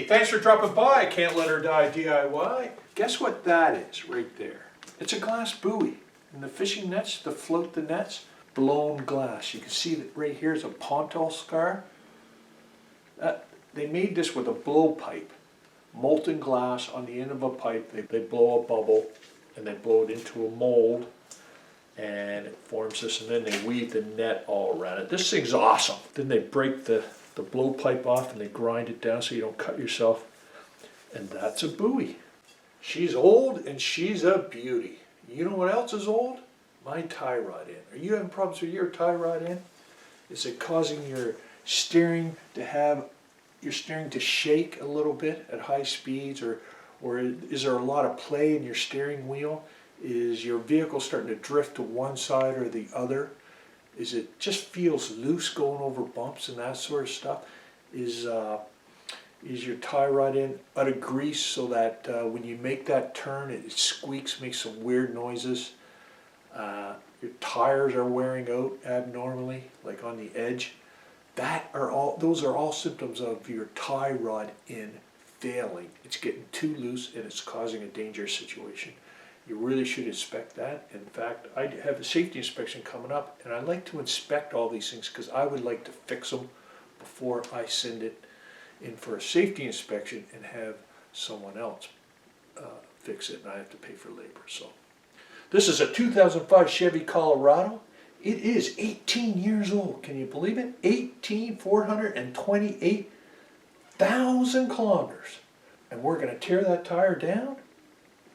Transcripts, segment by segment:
Hey, thanks for dropping by. Can't Let Her Die DIY. Guess what that is right there? It's a glass buoy. And the fishing nets, to float the nets, blown glass. You can see that right here is a pontoon scar. They made this with a blowpipe. Molten glass on the end of a pipe. They blow a bubble and they blow it into a mold. And it forms this, and then they weave the net all around it. This thing's awesome. Then they break the blowpipe off and they grind it down so you don't cut yourself. And that's a buoy. She's old and she's a beauty. You know what else is old? My tie rod end. Are you having problems with your tie rod end? Is it causing your steering to shake a little bit at high speeds, or is there a lot of play in your steering wheel? Is your vehicle starting to drift to one side or the other? Is it just feels loose going over bumps and that sort of stuff? Is your tie rod end out of grease so that when you make that turn it squeaks, makes some weird noises? Your tires are wearing out abnormally, like on the edge. Those are all symptoms of your tie rod end failing. It's getting too loose and it's causing a dangerous situation. You really should inspect that. In fact, I have a safety inspection coming up, and I like to inspect all these things because I would like to fix them before I send it in for a safety inspection and have someone else fix it, and I have to pay for labor. So, this is a 2005 Chevy Colorado. It is 18 years old. Can you believe it? 428,000 kilometers. And we're going to tear that tire down.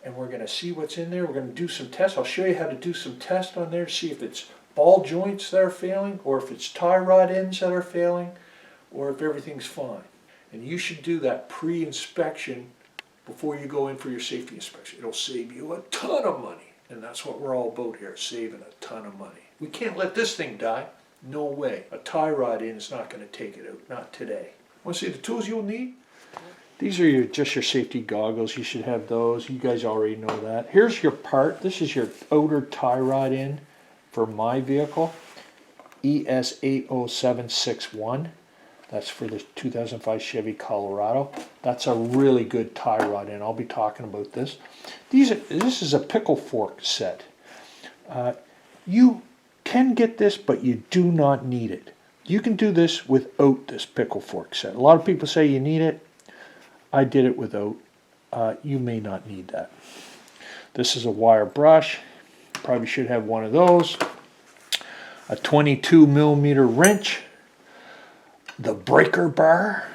And we're going to see what's in there. We're going to do some tests. I'll show you how to do some tests on there, see if it's ball joints that are failing, or if it's tie rod ends that are failing, or if everything's fine. And you should do that pre-inspection before you go in for your safety inspection. It'll save you a ton of money. And that's what we're all about here, saving a ton of money. We can't let this thing die. No way. A tie rod end is not going to take it out. Not today. Want to see the tools you'll need? These are just your safety goggles. You should have those. You guys already know that. Here's your part. This is your outer tie rod end for my vehicle. ES80761. That's for the 2005 Chevy Colorado. That's a really good tie rod end. I'll be talking about this. This is a Pickle Fork set. You can get this, but you do not need it. You can do this without this Pickle Fork set. A lot of people say you need it. I did it without. You may not need that. This is a wire brush. Probably should have one of those. A 22mm wrench. The breaker bar.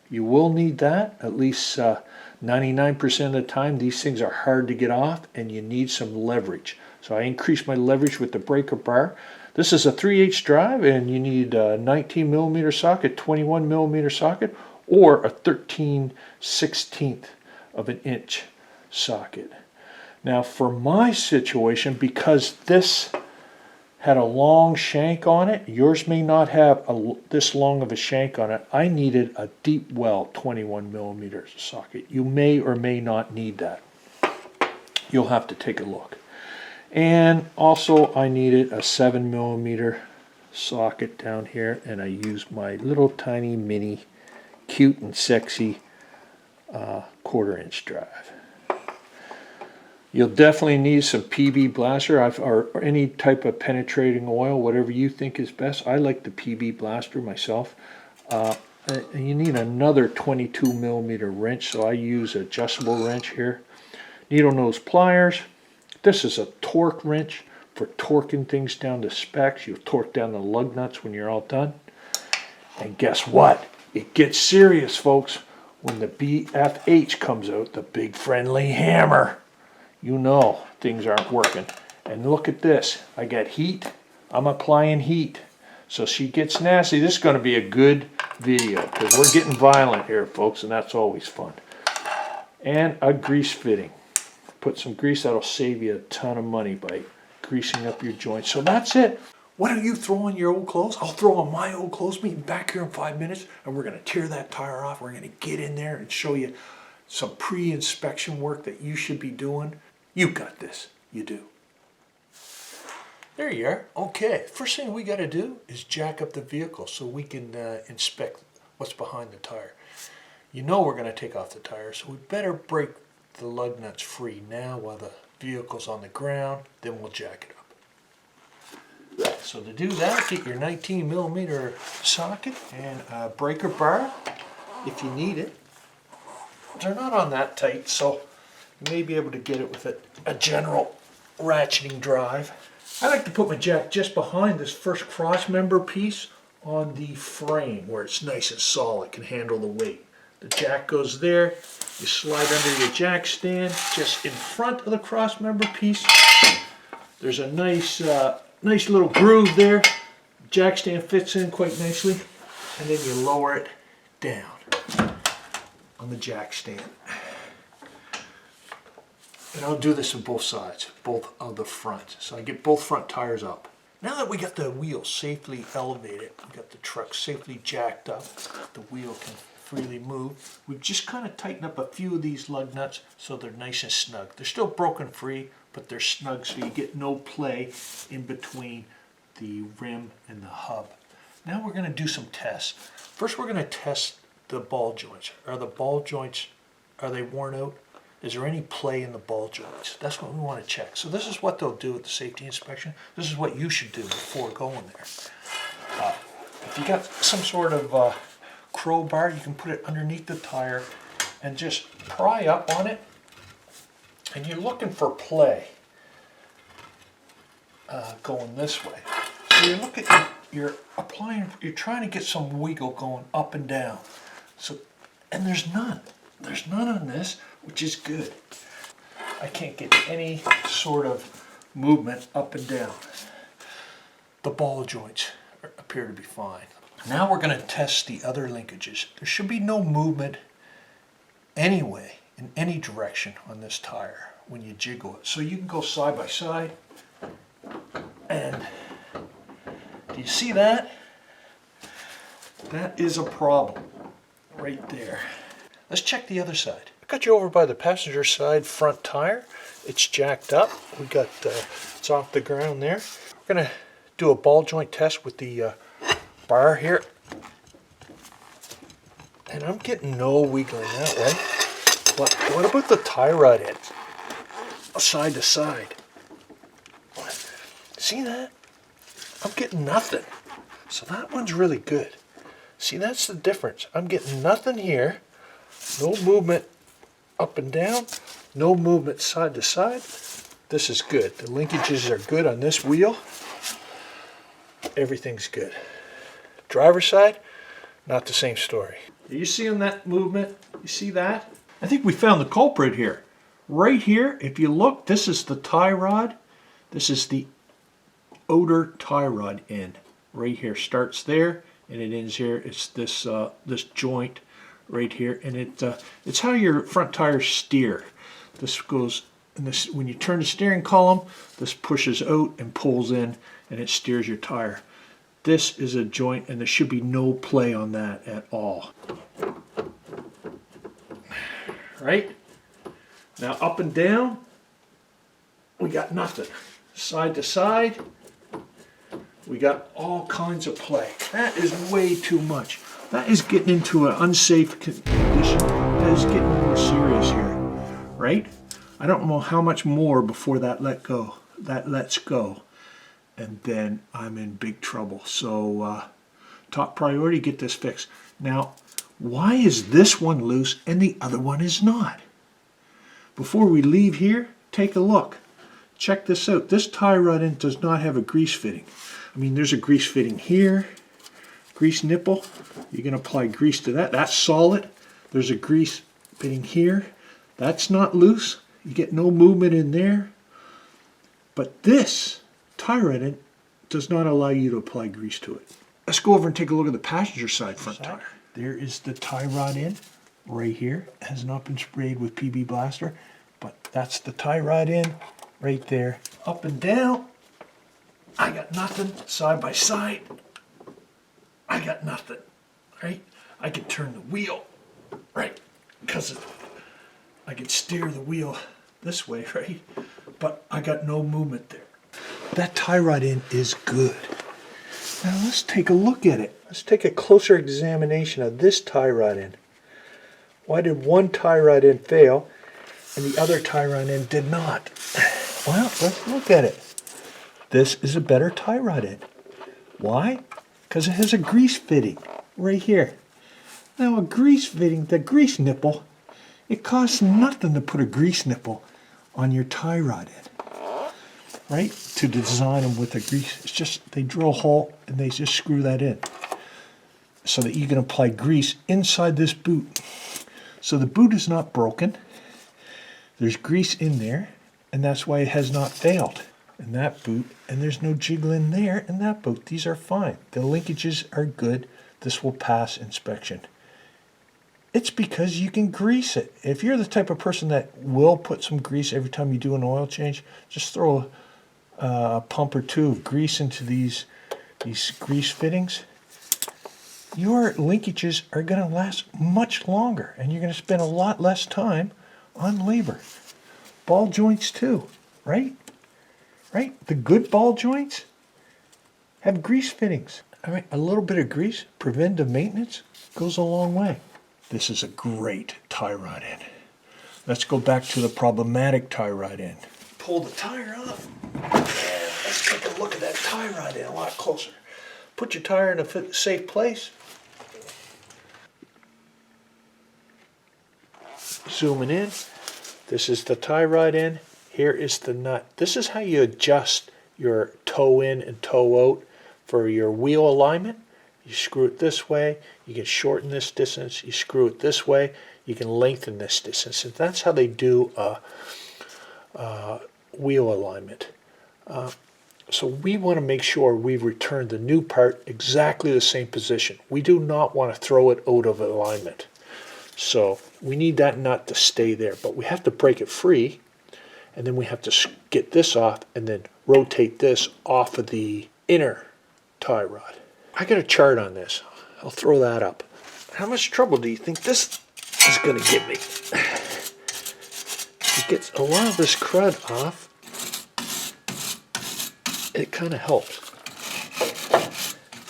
You will need that. At least 99% of the time these things are hard to get off and you need some leverage. So I increased my leverage with the breaker bar. This is a 3/8 drive and you need a 19mm socket, 21mm socket, or a 13/16 of an inch socket. Now for my situation, because this had a long shank on it, yours may not have this long of a shank on it, I needed a deep well 21mm socket. You may or may not need that. You'll have to take a look. And also I needed a 7mm socket down here, and I used my little tiny mini cute and sexy 1/4-inch drive. You'll definitely need some PB blaster or any type of penetrating oil, whatever you think is best. I like the PB blaster myself. And you need another 22mm wrench, so I use an adjustable wrench here. Needle nose pliers. This is a torque wrench for torquing things down to specs. You'll torque down the lug nuts when you're all done. And guess what? It gets serious, folks, when the BFH comes out, the big friendly hammer. You know things aren't working. And look at this. I got heat. I'm applying heat. So she gets nasty. This is going to be a good video because we're getting violent here, folks, and that's always fun. And a grease fitting. Put some grease. That'll save you a ton of money by greasing up your joints. So that's it. Why don't you throw on your old clothes? I'll throw on my old clothes. Meet back here in 5 minutes, and we're going to tear that tire off. We're going to get in there and show you some pre-inspection work that you should be doing. You got this. You do. There you are. Okay. First thing we got to do is jack up the vehicle so we can inspect what's behind the tire. You know we're going to take off the tire, so we better break the lug nuts free now while the vehicle's on the ground, then we'll jack it up. So to do that, get your 19mm socket and a breaker bar if you need it. They're not on that tight, so you may be able to get it with a general ratcheting drive. I like to put my jack just behind this first cross member piece on the frame where it's nice and solid, can handle the weight. The jack goes there, you slide under your jack stand just in front of the cross member piece. There's a nice little groove there. Jack stand fits in quite nicely, and then you lower it down on the jack stand. And I'll do this on both sides, both of the front. So I get both front tires up. Now that we got the wheel safely elevated, we got the truck safely jacked up, the wheel can freely move. We've just kind of tightened up a few of these lug nuts so they're nice and snug. They're still broken free, but they're snug so you get no play in between the rim and the hub. Now we're going to do some tests. First we're going to test the ball joints. Are the ball joints, are they worn out? Is there any play in the ball joints? That's what we want to check. So this is what they'll do at the safety inspection. This is what you should do before going there. If you got some sort of crowbar, you can put it underneath the tire and just pry up on it. And you're looking for play going this way. So you're looking, you're trying to get some wiggle going up and down. So, and there's none. There's none on this, which is good. I can't get any sort of movement up and down. The ball joints appear to be fine. Now we're going to test the other linkages. There should be no movement anyway, in any direction on this tire when you jiggle it. So you can go side by side, and do you see that? That is a problem right there. Let's check the other side. I got you over by the passenger side front tire. It's jacked up. We got it's off the ground there. We're gonna do a ball joint test with the bar here, and I'm getting no wiggling that way. But what about the tie rod end, side to side? See that? I'm getting nothing. So that one's really good. See, that's the difference. I'm getting nothing here. No movement up and down, no movement side to side. This is good. The linkages are good on this wheel. Everything's good. Driver's side, not the same story. Are you seeing that movement? You see that? I think we found the culprit here. Right here, if you look, this is the tie rod. This is the outer tie rod end. Right here, starts there and it ends here. It's this this joint right here, and it's how your front tires steer. This goes, and this, when you turn the steering column, this pushes out and pulls in, and it steers your tire. This is a joint, and there should be no play on that at all. Right? Now up and down, we got nothing. Side to side, we got all kinds of play. That is way too much. That is getting into an unsafe condition. That is getting more serious here, right? I don't know how much more before that lets go, and then I'm in big trouble. So top priority, get this fixed. Now, why is this one loose and the other one is not? Before we leave here, take a look. Check this out. This tie rod end does not have a grease fitting. I mean, there's a grease fitting here. Grease nipple, you can apply grease to that. That's solid. There's a grease fitting here. That's not loose. You get no movement in there. But this tie rod end does not allow you to apply grease to it. Let's go over and take a look at the passenger side front tire. There is the tie rod end right here. It has not been sprayed with PB Blaster, but that's the tie rod end right there. Up and down, I got nothing. Side by side, I got nothing, right? I can turn the wheel, right? Because I can steer the wheel this way, right? But I got no movement there. That tie rod end is good. Now let's take a look at it. Let's take a closer examination of this tie rod end. Why did one tie rod end fail and the other tie rod end did not? Well, let's look at it. This is a better tie rod end. Why? Because it has a grease fitting right here. Now a grease fitting, the grease nipple, it costs nothing to put a grease nipple on your tie rod end, right? To design them with a grease, it's just they drill a hole and they just screw that in so that you can apply grease inside this boot. So the boot is not broken. There's grease in there, and that's why it has not failed. In that boot, and there's no jiggling there in that boot. These are fine. The linkages are good. This will pass inspection. It's because you can grease it. If you're the type of person that will put some grease every time you do an oil change, just throw a pump or two of grease into these grease fittings. Your linkages are going to last much longer, and you're going to spend a lot less time on labor. Ball joints too, right? Right? The good ball joints have grease fittings. All right, a little bit of grease, preventative maintenance, goes a long way. This is a great tie rod end. Let's go back to the problematic tie rod end. Pull the tire off, and let's take a look at that tie rod end a lot closer. Put your tire in a safe place. Zooming in, this is the tie rod end. Here is the nut. This is how you adjust your toe in and toe out for your wheel alignment. You screw it this way, you can shorten this distance. You screw it this way, you can lengthen this distance. And that's how they do wheel alignment. So we want to make sure we return the new part exactly the same position. We do not want to throw it out of alignment. So we need that nut to stay there, but we have to break it free, and then we have to get this off and then rotate this off of the inner tie rod. I got a chart on this. I'll throw that up. How much trouble do you think this is going to give me? It gets a lot of this crud off. It kind of helps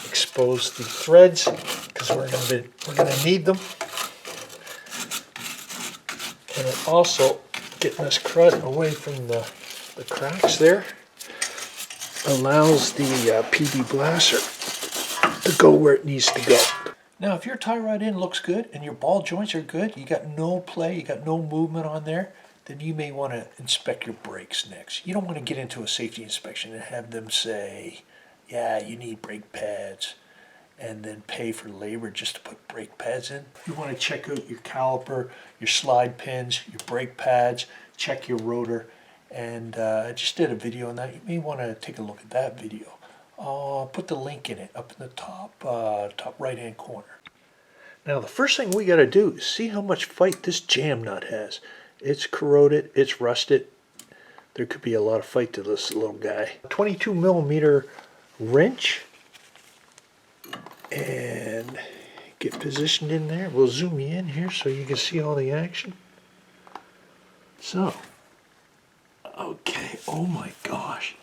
expose the threads because we're going to need them. And it also, getting this crud away from the cracks there, allows the PB blaster to go where it needs to go. Now if your tie rod end looks good and your ball joints are good, you got no play, you got no movement on there, then you may want to inspect your brakes next. You don't want to get into a safety inspection and have them say, yeah, you need brake pads, and then pay for labor just to put brake pads in. You want to check out your caliper, your slide pins, your brake pads, check your rotor, and I just did a video on that. You may want to take a look at that video. I'll put the link in it up in the top right hand corner. Now the first thing we got to do is see how much fight this jam nut has. It's corroded, it's rusted. There could be a lot of fight to this little guy. 22 millimeter wrench, and get positioned in there. We'll zoom you in here so you can see all the action. So, okay, oh my gosh,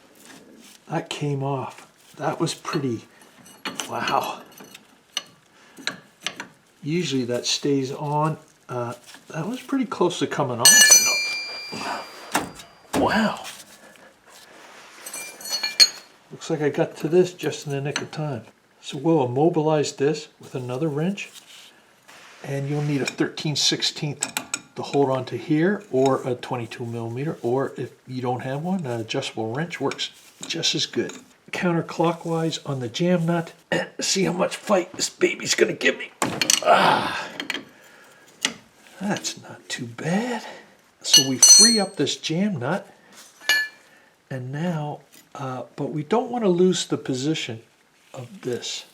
that came off. That was pretty, wow. Usually that stays on. That was pretty close to coming off. Wow. Looks like I got to this just in the nick of time. So we'll immobilize this with another wrench, and you'll need a 13/16 to hold on to here, or a 22 millimeter, or if you don't have one, an adjustable wrench works just as good. Counterclockwise on the jam nut, and see how much fight this baby's gonna give me. Ah, that's not too bad. So we free up this jam nut, and now, but we don't want to lose the position of this.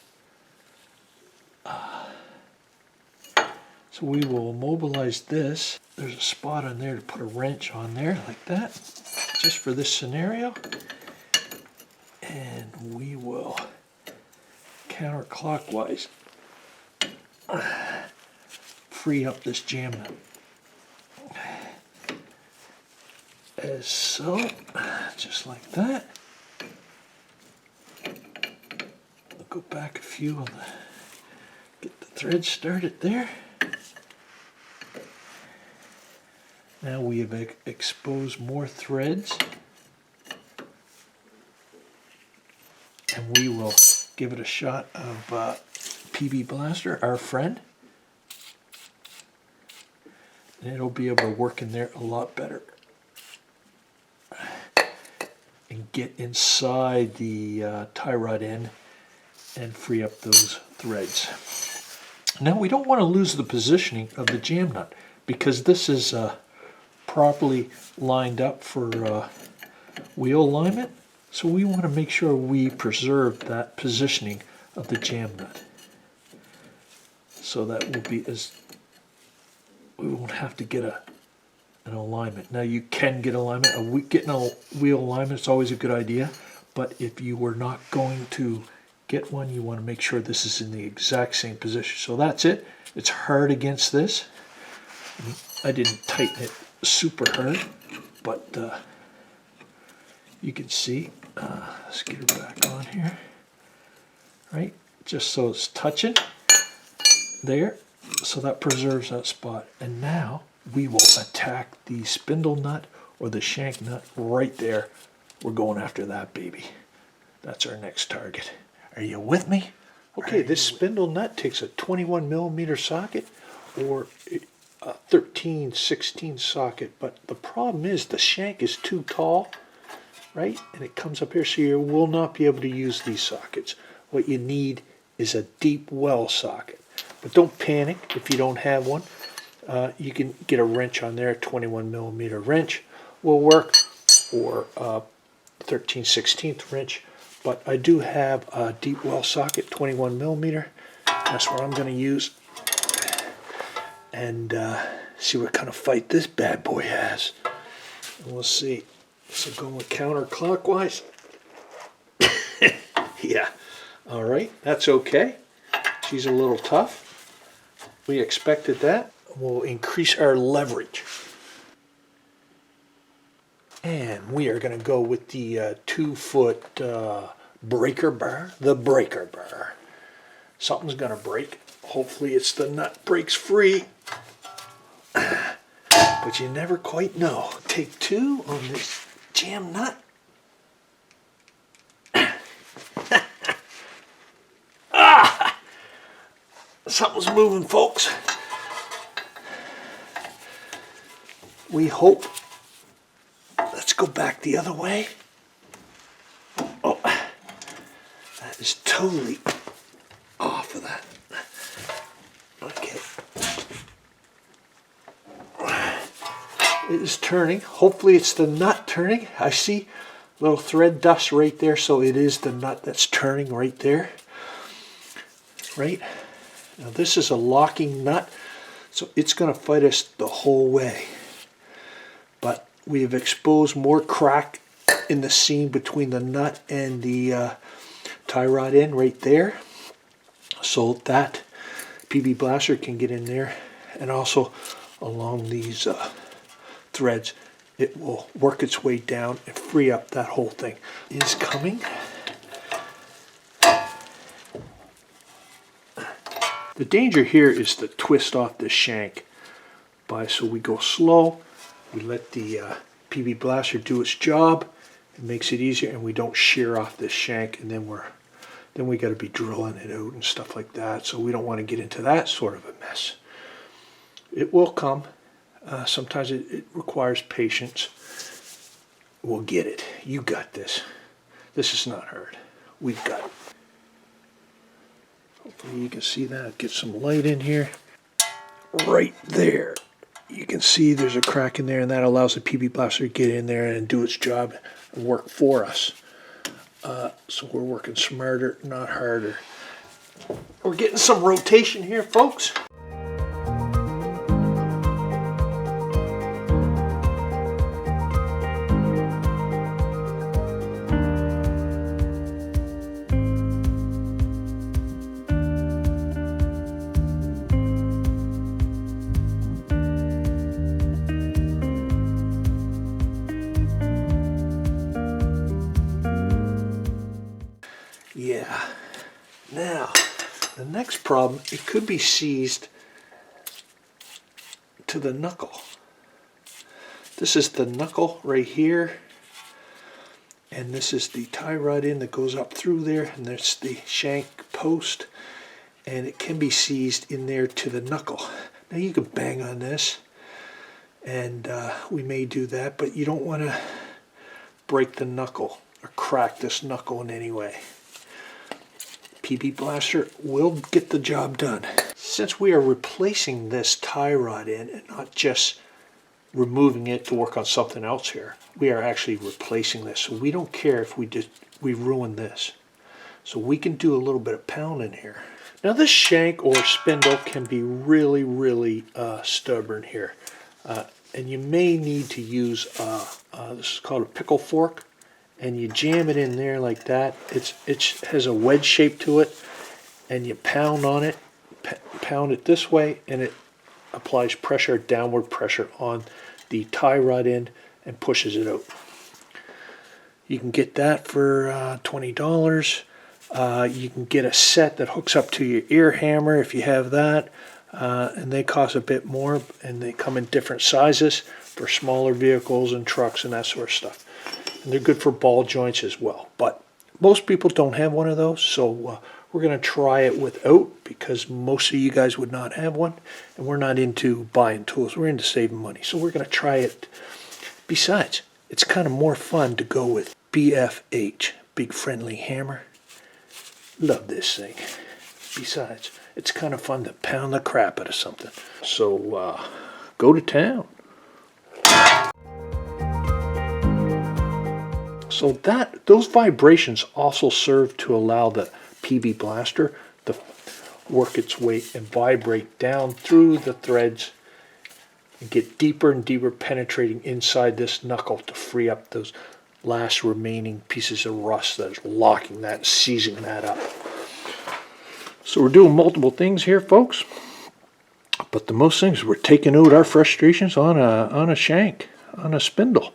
So we will immobilize this. There's a spot on there to put a wrench on there like that, just for this scenario. And we will counterclockwise free up this jam nut. As so, just like that. I'll go back a few on the, get the thread started there. Now we have exposed more threads, and we will give it a shot of PB Blaster, our friend, and it'll be able to work in there a lot better and get inside the tie rod end and free up those threads. Now we don't want to lose the positioning of the jam nut because this is properly lined up for wheel alignment, so we want to make sure we preserve that positioning of the jam nut. So that will be we won't have to get an alignment. Now you can get alignment. Getting a wheel alignment is always a good idea, but if you were not going to get one, you want to make sure this is in the exact same position. So that's it. It's hard against this. I didn't tighten it super hard, but you can see. Let's get it back on here. Right, just so it's touching there, so that preserves that spot. And now we will attack the spindle nut or the shank nut right there. We're going after that baby. That's our next target. Are you with me? Okay, this spindle nut takes a 21 millimeter socket or a 13/16 socket, but the problem is the shank is too tall, right? And it comes up here, so you will not be able to use these sockets. What you need is a deep well socket. But don't panic if you don't have one. You can get a wrench on there, a 21 millimeter wrench will work, or a 13/16 wrench. But I do have a deep well socket, 21 millimeter. That's what I'm going to use. And see what kind of fight this bad boy has. And we'll see. So going counterclockwise. Yeah. All right. That's okay. She's a little tough. We expected that. We'll increase our leverage. And we are going to go with the 2-foot breaker bar, the breaker bar. Something's going to break. Hopefully it's the nut breaks free. But you never quite know. Take 2 on this jam nut. Something's moving, folks. We hope. Let's go back the other way. Oh, that is totally off of that. Okay. It is turning. Hopefully it's the nut turning. I see little thread dust right there, so it is the nut that's turning right there. Right? Now this is a locking nut, so it's going to fight us the whole way. But we have exposed more crack in the seam between the nut and the tie rod end right there, so that PB Blaster can get in there, and also along these threads. It will work its way down and free up that whole thing. It is coming. The danger here is to twist off the shank. So we go slow, we let the PB Blaster do its job, it makes it easier, and we don't shear off this shank, and then we got to be drilling it out and stuff like that. So we don't want to get into that sort of a mess. It will come. Sometimes it requires patience. We'll get it. You got this. This is not hard. We've got it. Hopefully you can see that. Get some light in here. Right there. You can see there's a crack in there, and that allows the PB Blaster to get in there and do its job and work for us. So we're working smarter, not harder. We're getting some rotation here, folks. Yeah. Now, the next problem, it could be seized to the knuckle. This is the knuckle right here. And this is the tie rod in that goes up through there. And there's the shank post. And it can be seized in there to the knuckle. Now you can bang on this. And we may do that. But you don't want to break the knuckle or crack this knuckle in any way. PB Blaster will get the job done. Since we are replacing this tie rod in and not just removing it to work on something else here, we are actually replacing this. So we don't care if we ruin this. So we can do a little bit of pounding here. Now this shank or spindle can be really, really stubborn here. And you may need to use, this is called a pickle fork. And you jam it in there like that. It has a wedge shape to it, and you pound on it, pound it this way, and it applies pressure, downward pressure on the tie rod end and pushes it out. You can get that for $20. You can get a set that hooks up to your ear hammer if you have that, and they cost a bit more, and they come in different sizes for smaller vehicles and trucks and that sort of stuff. And they're good for ball joints as well. But most people don't have one of those, so we're going to try it without, because most of you guys would not have one. And we're not into buying tools. We're into saving money. So we're going to try it. Besides, it's kind of more fun to go with BFH, Big Friendly Hammer. Love this thing. Besides, it's kind of fun to pound the crap out of something. So go to town. So those vibrations also serve to allow the PB Blaster to work its way and vibrate down through the threads and get deeper and deeper, penetrating inside this knuckle to free up those last remaining pieces of rust that is locking that and seizing that up. So we're doing multiple things here, folks. But the most things, we're taking out our frustrations on a shank, on a spindle.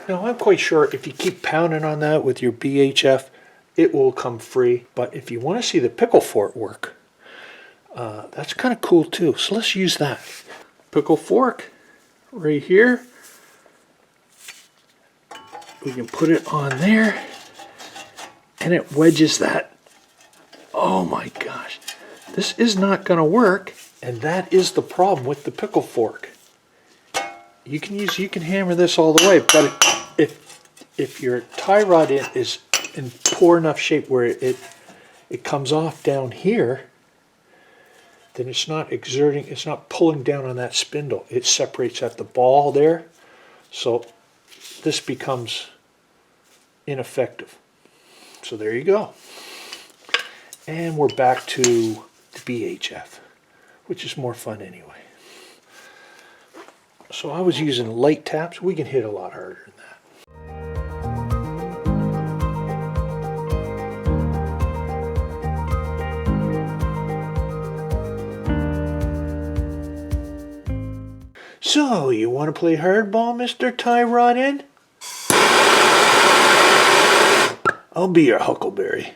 Now I'm quite sure if you keep pounding on that with your BHF, it will come free. But if you want to see the Pickle Fork work, that's kind of cool too. So let's use that. Pickle Fork right here. We can put it on there and it wedges that. Oh my gosh. This is not going to work, and that is the problem with the Pickle Fork. You can hammer this all the way, but if your tie rod is in poor enough shape where it comes off down here, then it's not pulling down on that spindle. It separates at the ball there, so this becomes ineffective. So there you go. And we're back to the BHF, which is more fun anyway. So I was using light taps. We can hit a lot harder than that. So, you want to play hardball, Mr. Tie Rod End? I'll be your huckleberry.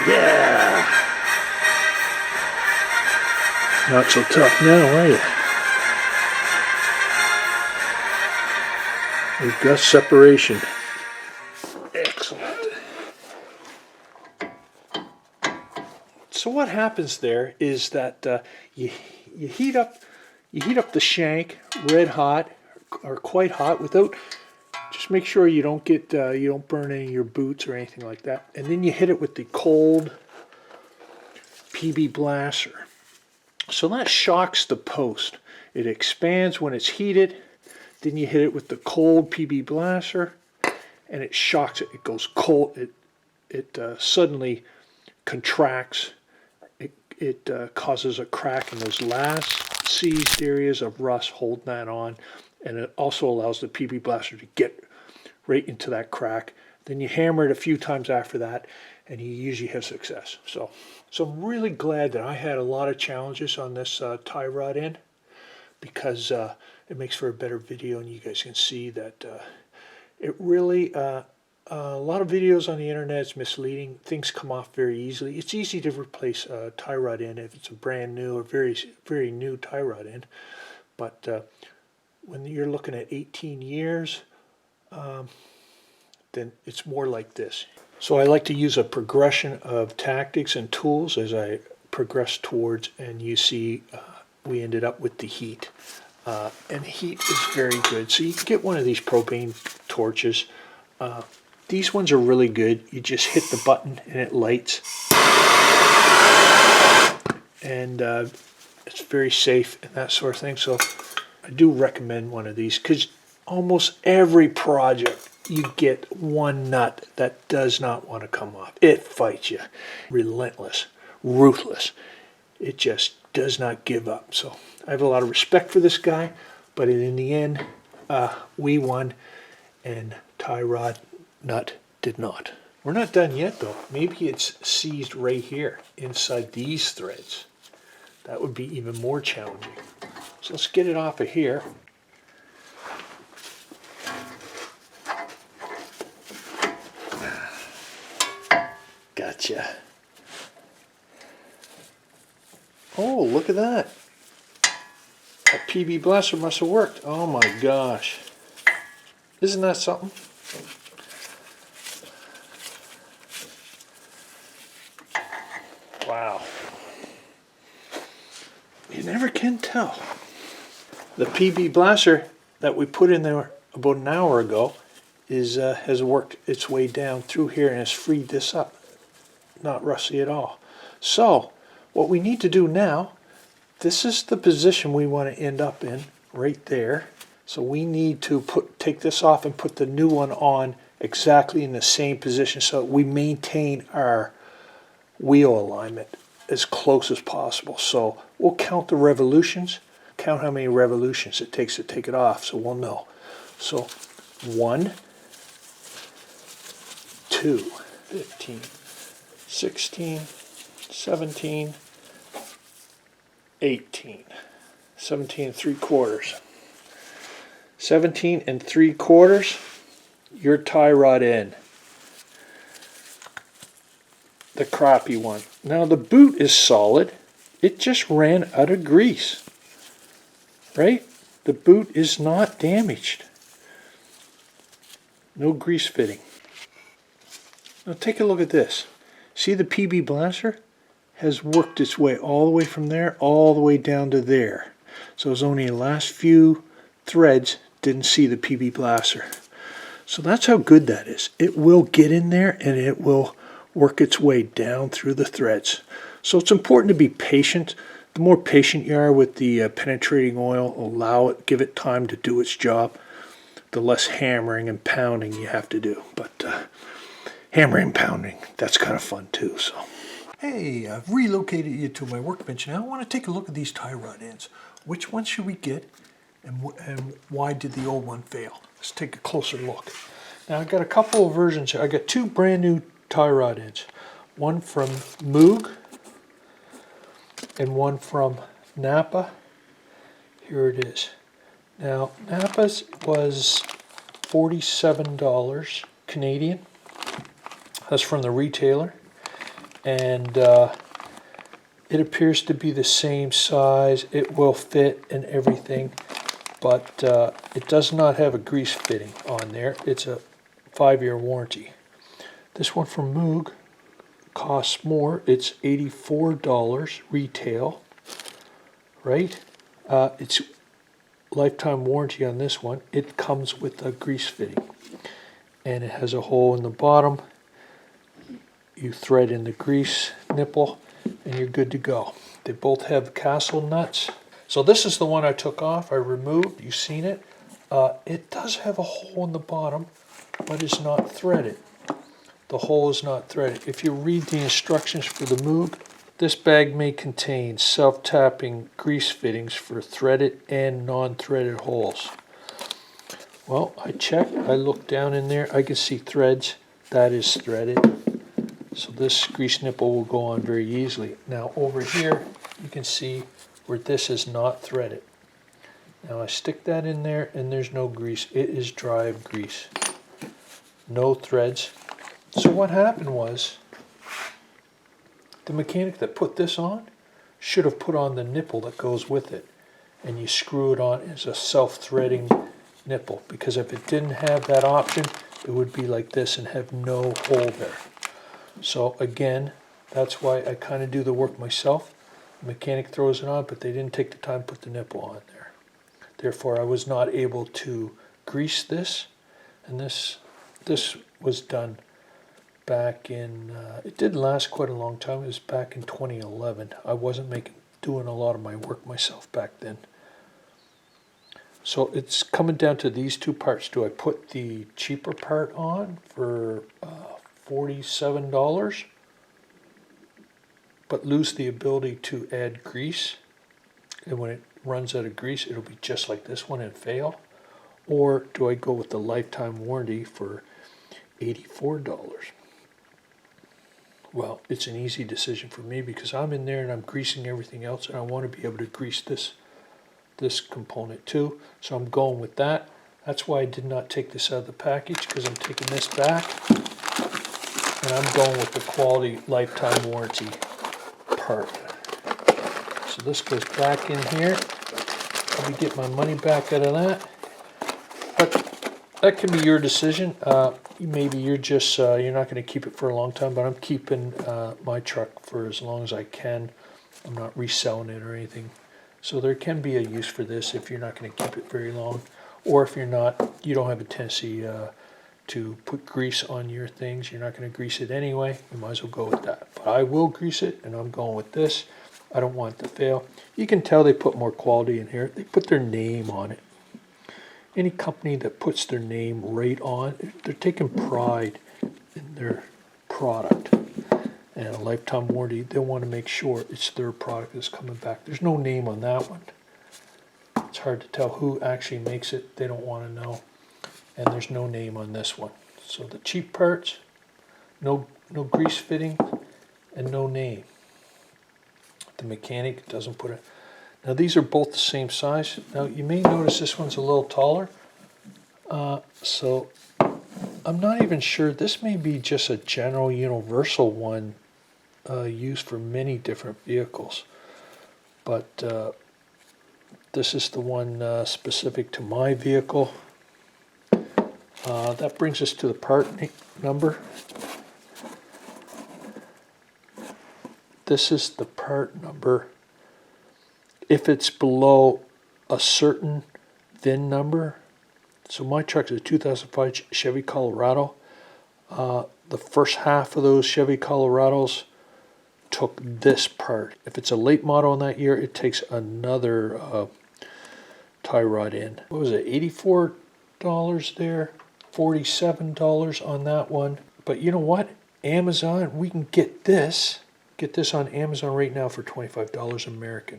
Yeah! Not so tough now, are you? We've got separation. Excellent. So what happens there is that you heat up the shank red hot or quite hot without. Just make sure you don't get you don't burn any of your boots or anything like that. And then you hit it with the cold PB Blaster. So that shocks the post. It expands when it's heated. Then you hit it with the cold PB Blaster, and it shocks it. It goes cold. It suddenly contracts. It causes a crack in those last seized areas of rust holding that on, and it also allows the PB blaster to get right into that crack. Then you hammer it a few times after that, and you usually have success. So I'm really glad that I had a lot of challenges on this tie rod end, because it makes for a better video, and you guys can see that it really, a lot of videos on the internet is misleading. Things come off very easily. It's easy to replace a tie rod end if it's a brand new or very new tie rod end. But when you're looking at 18 years, then it's more like this. So I like to use a progression of tactics and tools as I progress towards, and you see we ended up with the heat. And heat is very good. So you can get one of these propane torches. These ones are really good. You just hit the button and it lights. And it's very safe and that sort of thing. So I do recommend one of these, because almost every project you get one nut that does not want to come off. It fights you. Relentless, ruthless. It just does not give up. So I have a lot of respect for this guy, but in the end, we won, and tie rod nut did not. We're not done yet though. Maybe it's seized right here inside these threads. That would be even more challenging. So let's get it off of here. Gotcha. Oh, look at that. That PB blaster must have worked. Oh my gosh. Isn't that something? Wow. You never can tell. The PB blaster that we put in there about an hour ago has worked its way down through here and has freed this up. Not rusty at all. So what we need to do now, this is the position we want to end up in, right there. So we need to take this off and put the new one on exactly in the same position, so we maintain our wheel alignment as close as possible. So we'll count the revolutions, count how many revolutions it takes to take it off, so we'll know. So 1, 2, 15, 16, 17, 18, 17 3/4. 17 3/4, your tie rod end. The crappy one. Now the boot is solid. It just ran out of grease. Right? The boot is not damaged. No grease fitting. Now take a look at this. See, the PB blaster has worked its way all the way from there all the way down to there. So it's only the last few threads didn't see the PB blaster. So that's how good that is. It will get in there and it will work its way down through the threads. So it's important to be patient. The more patient you are with the penetrating oil, allow it, give it time to do its job, the less hammering and pounding you have to do. But hammering and pounding, that's kind of fun too. So, hey, I've relocated you to my workbench now. I want to take a look at these tie rod ends. Which one should we get, and why did the old one fail? Let's take a closer look. Now I've got a couple of versions here. I got two brand new tie rod ends. One from Moog and one from Napa. Here it is. Now Napa's was $47 Canadian. That's from the retailer, and it appears to be the same size. It will fit and everything, but it does not have a grease fitting on there. It's a 5-year warranty. This one from Moog costs more. It's $84 retail, right? It's lifetime warranty on this one. It comes with a grease fitting, and it has a hole in the bottom. You thread in the grease nipple and you're good to go. They both have castle nuts. So this is the one I took off, I removed, you've seen it. It does have a hole in the bottom, but it's not threaded. The hole is not threaded. If you read the instructions for the Moog, This bag may contain self-tapping grease fittings for threaded and non-threaded holes. Well, I checked, I looked down in there, I can see threads. That is threaded. So this grease nipple will go on very easily. Now over here, you can see where this is not threaded. Now I stick that in there and there's no grease. It is dry of grease. No threads. So what happened was, the mechanic that put this on should have put on the nipple that goes with it. And you screw it on as a self-threading nipple. Because if it didn't have that option, it would be like this and have no hole there. So again, that's why I kind of do the work myself. The mechanic throws it on, but they didn't take the time to put the nipple on there. Therefore, I was not able to grease this. And this was done back in, it did last quite a long time. It was back in 2011. I wasn't doing a lot of my work myself back then. So it's coming down to these two parts. Do I put the cheaper part on for $47, but lose the ability to add grease? And when it runs out of grease, it'll be just like this one and fail? Or do I go with the lifetime warranty for $84? Well, it's an easy decision for me because I'm in there and I'm greasing everything else, and I want to be able to grease this component too. So I'm going with that. That's why I did not take this out of the package, because I'm taking this back and I'm going with the quality lifetime warranty part. So this goes back in here. I'll be getting my money back out of that. But that can be your decision. Maybe you're just, you're not going to keep it for a long time, but I'm keeping my truck for as long as I can. I'm not reselling it or anything. So there can be a use for this if you're not going to keep it very long. Or if you don't have a tendency to put grease on your things, you're not going to grease it anyway, you might as well go with that. But I will grease it, and I'm going with this. I don't want it to fail. You can tell they put more quality in here. They put their name on it. Any company that puts their name right on, they're taking pride in their product. And a lifetime warranty, they want to make sure it's their product that's coming back. There's no name on that one. It's hard to tell who actually makes it. They don't want to know. And there's no name on this one. So the cheap parts, no grease fitting, and no name. The mechanic doesn't put it. Now these are both the same size. Now you may notice this one's a little taller. So I'm not even sure. This may be just a general universal one used for many different vehicles. But this is the one specific to my vehicle. That brings us to the part number. This is the part number. If it's below a certain VIN number, so my truck is a 2005 Chevy Colorado. The first half of those Chevy Colorados took this part. If it's a late model in that year, it takes another tie rod in. What was it, $84 there? $47 on that one. But you know what? Amazon, we can get this on Amazon right now for $25 American.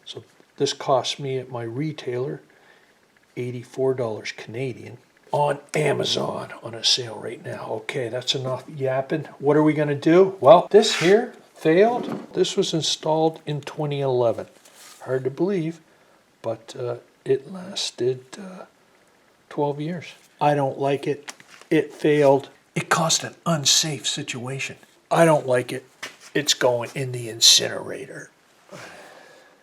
So this costs me at my retailer $84 Canadian on Amazon on a sale right now. Okay, that's enough yapping. What are we going to do? Well, this here failed. This was installed in 2011. Hard to believe, but it lasted 12 years. I don't like it. It failed. It caused an unsafe situation. I don't like it. It's going in the incinerator.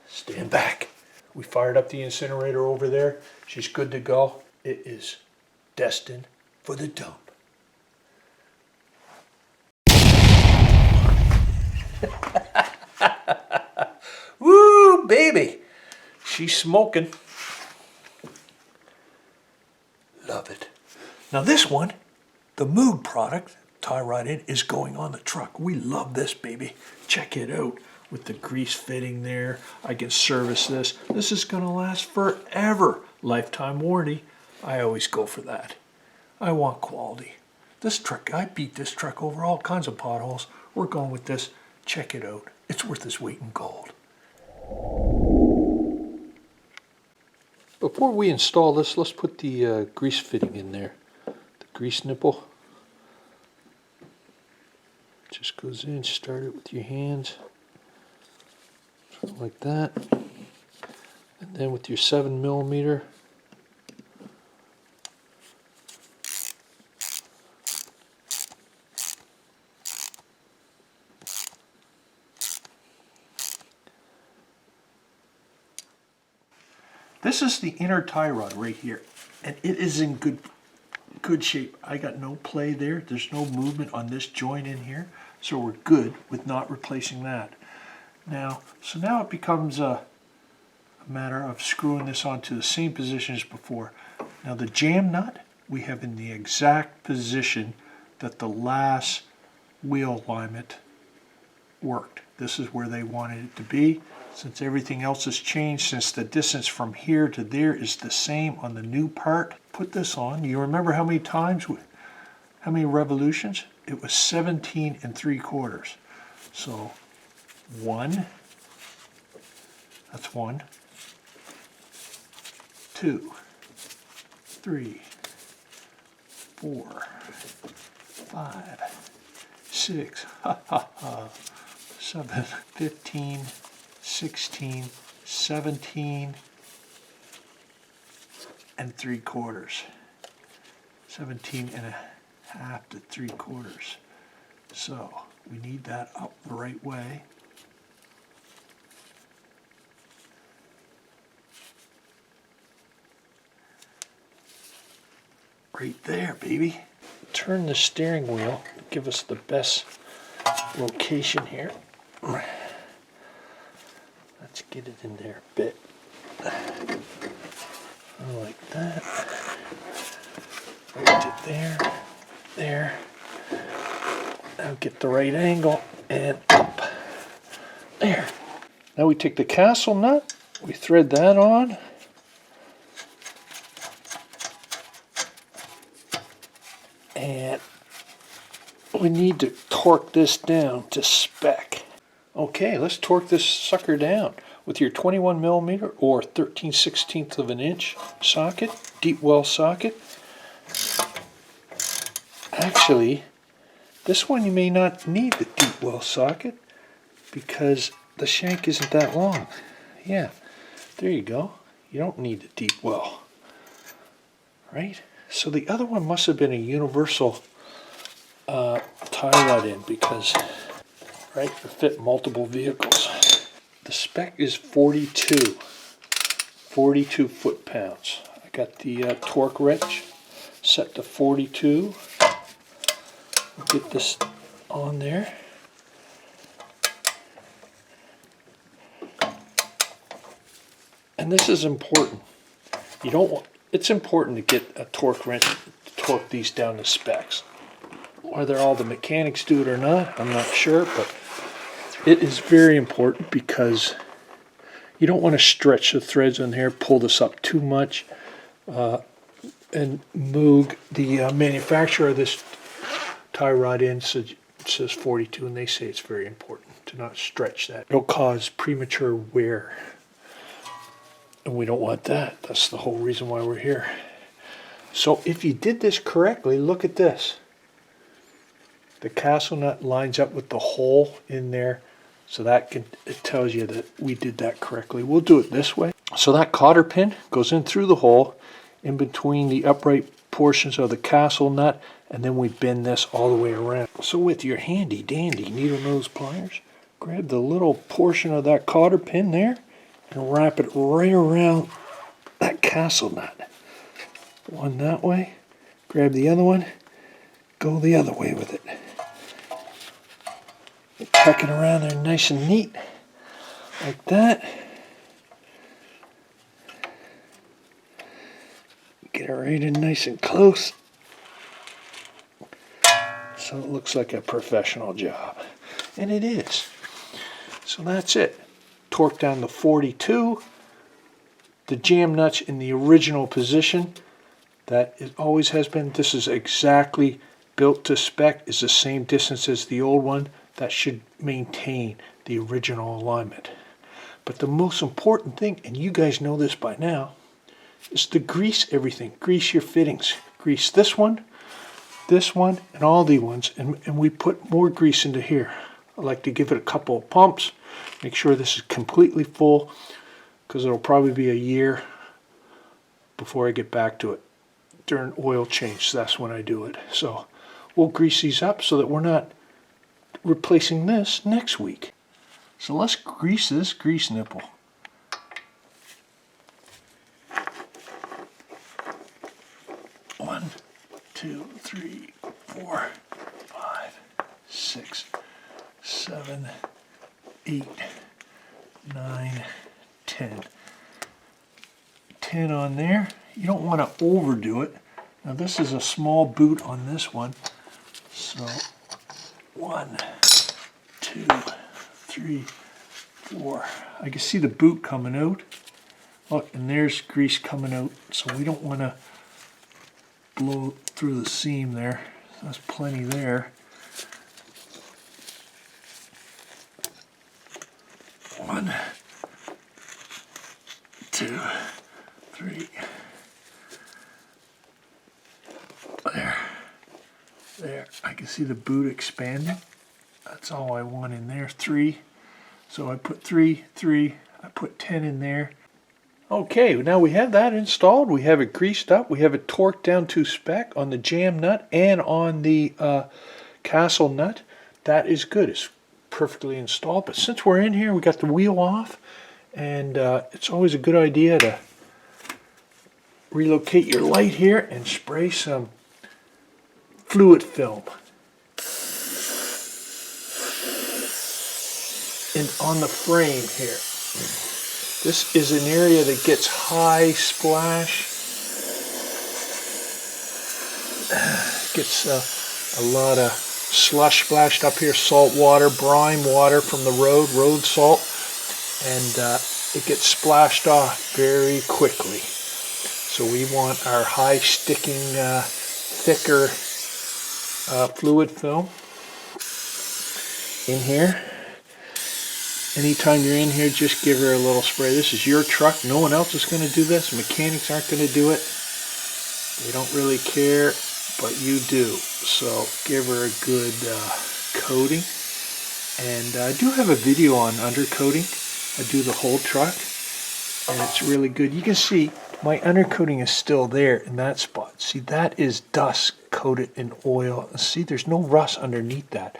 Stand back. We fired up the incinerator over there. She's good to go. It is destined for the dump. Woo, baby. She's smoking. Love it. Now this one, the Mood product, tie rod in, is going on the truck. We love this, baby. Check it out. With the grease fitting there, I can service this. This is going to last forever. Lifetime warranty. I always go for that. I want quality. This truck, I beat this truck over all kinds of potholes. We're going with this. Check it out. it's worth its weight in gold. Before we install this, let's put the grease fitting in there. The grease nipple. Just goes in, start it with your hands. Something like that. And then with your 7mm. This is the inner tie rod right here, and it is in good shape. I got no play there. There's no movement on this joint in here, so we're good with not replacing that. Now it becomes a matter of screwing this onto the same position as before. Now the jam nut we have in the exact position that the last wheel alignment worked. This is where they wanted it to be. Since everything else has changed, since the distance from here to there is the same on the new part, put this on. You remember how many times, how many revolutions? It was 17 3/4. So 1, that's 1, 2, 3, 4, 5, 6, 7, 15, 16, 17 3/4. 17 1/2 to 3/4. So we need that up the right way. Right there, baby. Turn the steering wheel to give us the best location here. Let's get it in there a bit. Like that. Right to there. There. Now get the right angle and up. There. Now we take the castle nut. We thread that on. And we need to torque this down to spec. Okay, let's torque this sucker down with your 21mm or 13/16 of an inch socket, deep well socket. Actually, this one you may not need the deep well socket because the shank isn't that long. Yeah, there you go. You don't need the deep well, right? So the other one must have been a universal tie rod in because, right, it fit multiple vehicles. The spec is 42 foot-pounds. I got the torque wrench set to 42. We'll get this on there. And this is important. You don't want, it's important to get a torque wrench to torque these down to specs. Whether all the mechanics do it or not, I'm not sure, but it is very important because you don't want to stretch the threads in here, pull this up too much, and moog the manufacturer of this tie rod in says 42, and they say it's very important to not stretch that. It'll cause premature wear, and we don't want that. That's the whole reason why we're here. So if you did this correctly, look at this. The castle nut lines up with the hole in there, so that it tells you that we did that correctly. We'll do it this way. So that cotter pin goes in through the hole in between the upright portions of the castle nut, and then we bend this all the way around. So with your handy dandy needle nose pliers, grab the little portion of that cotter pin there and wrap it right around that castle nut. One that way, grab the other one, go the other way with it. Tuck it around there nice and neat, like that. Get it right in nice and close, so it looks like a professional job. And it is. So that's it. Torque down to 42. The jam nuts in the original position that it always has been. This is exactly built to spec, is the same distance as the old one. That should maintain the the original alignment. But the most important thing, and you guys know this by now, is to grease everything. Grease your fittings. Grease this one, and all the ones. And we put more grease into here. I like to give it a couple of pumps. Make sure this is completely full, because it'll probably be a year before I get back to it. During oil change, that's when I do it. So we'll grease these up so that we're not replacing this next week. So let's grease this grease nipple. One, 2, 3, 4, 5, 6, 7, 8, 9, 10. 10 on there. You don't want to overdo it. Now this is a small boot on this one. So 1, 2, 3, 4. I can see the boot coming out. Look, and there's grease coming out. So we don't want to blow through the seam there. There's plenty there. 1, 2, 3. There. I can see the boot expanding. That's all I want in there. 3. So I put 3, 3. I put 10 in there. Okay, now we have that installed. We have it greased up. We have it torqued down to spec on the jam nut and on the castle nut. That is good. It's perfectly installed. But since we're in here, we got the wheel off, and it's always a good idea to relocate your light here and spray some fluid film. And on the frame here. This is an area that gets high splash. Gets a lot of slush splashed up here, salt water, brine water from the road salt, and it gets splashed off very quickly. So we want our high sticking, thicker fluid film in here. Anytime you're in here, just give her a little spray. This is your truck. No one else is going to do this. Mechanics aren't going to do it. They don't really care, but you do. So give her a good coating. And I do have a video on undercoating. I do the whole truck, and it's really good. You can see my undercoating is still there in that spot. See, that is dust coated in oil. See, there's no rust underneath that,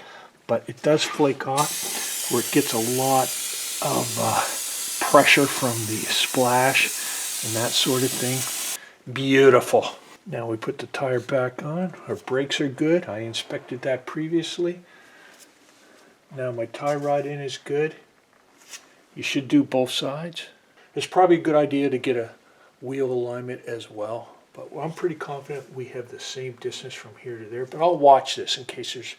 but it does flake off, where it gets a lot of pressure from the splash and that sort of thing. Beautiful. Now we put the tire back on. Our brakes are good. I inspected that previously. Now my tie rod in is good. You should do both sides. It's probably a good idea to get a wheel alignment as well, but I'm pretty confident we have the same distance from here to there. But I'll watch this in case there's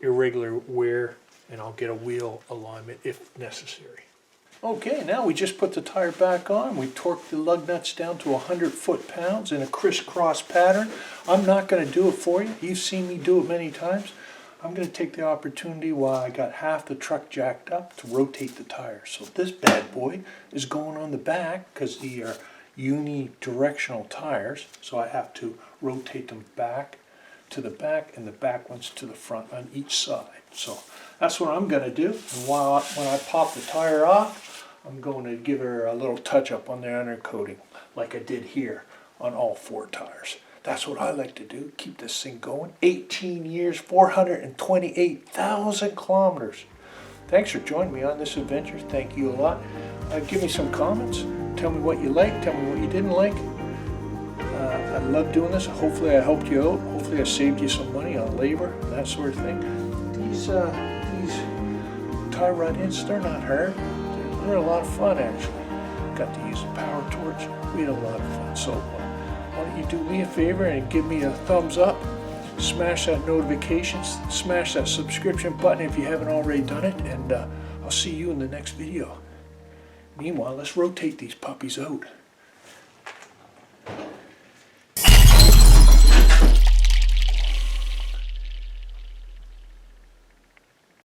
irregular wear, and I'll get a wheel alignment if necessary. Okay, now we just put the tire back on. We torqued the lug nuts down to 100 foot-pounds in a crisscross pattern. I'm not going to do it for you. You've seen me do it many times. I'm going to take the opportunity while I got half the truck jacked up to rotate the tire. So this bad boy is going on the back because they are unidirectional tires. So I have to rotate them back to the back and the back ones to the front on each side. So that's what I'm going to do. And when I pop the tire off, I'm going to give her a little touch up on the undercoating like I did here on all 4 tires. That's what I like to do, keep this thing going. 18 years, 428,000 kilometers. Thanks for joining me on this adventure. Thank you a lot. Give me some comments. Tell me what you liked. Tell me what you didn't like. I love doing this. Hopefully I helped you out. Hopefully I saved you some money on labor and that sort of thing. These tie rod ends, they're not hard. They're a lot of fun, actually. Got to use a power torch. We had a lot of fun. So why don't you do me a favor and give me a thumbs up, smash that notifications, smash that subscription button if you haven't already done it, and I'll see you in the next video. Meanwhile, let's rotate these puppies out.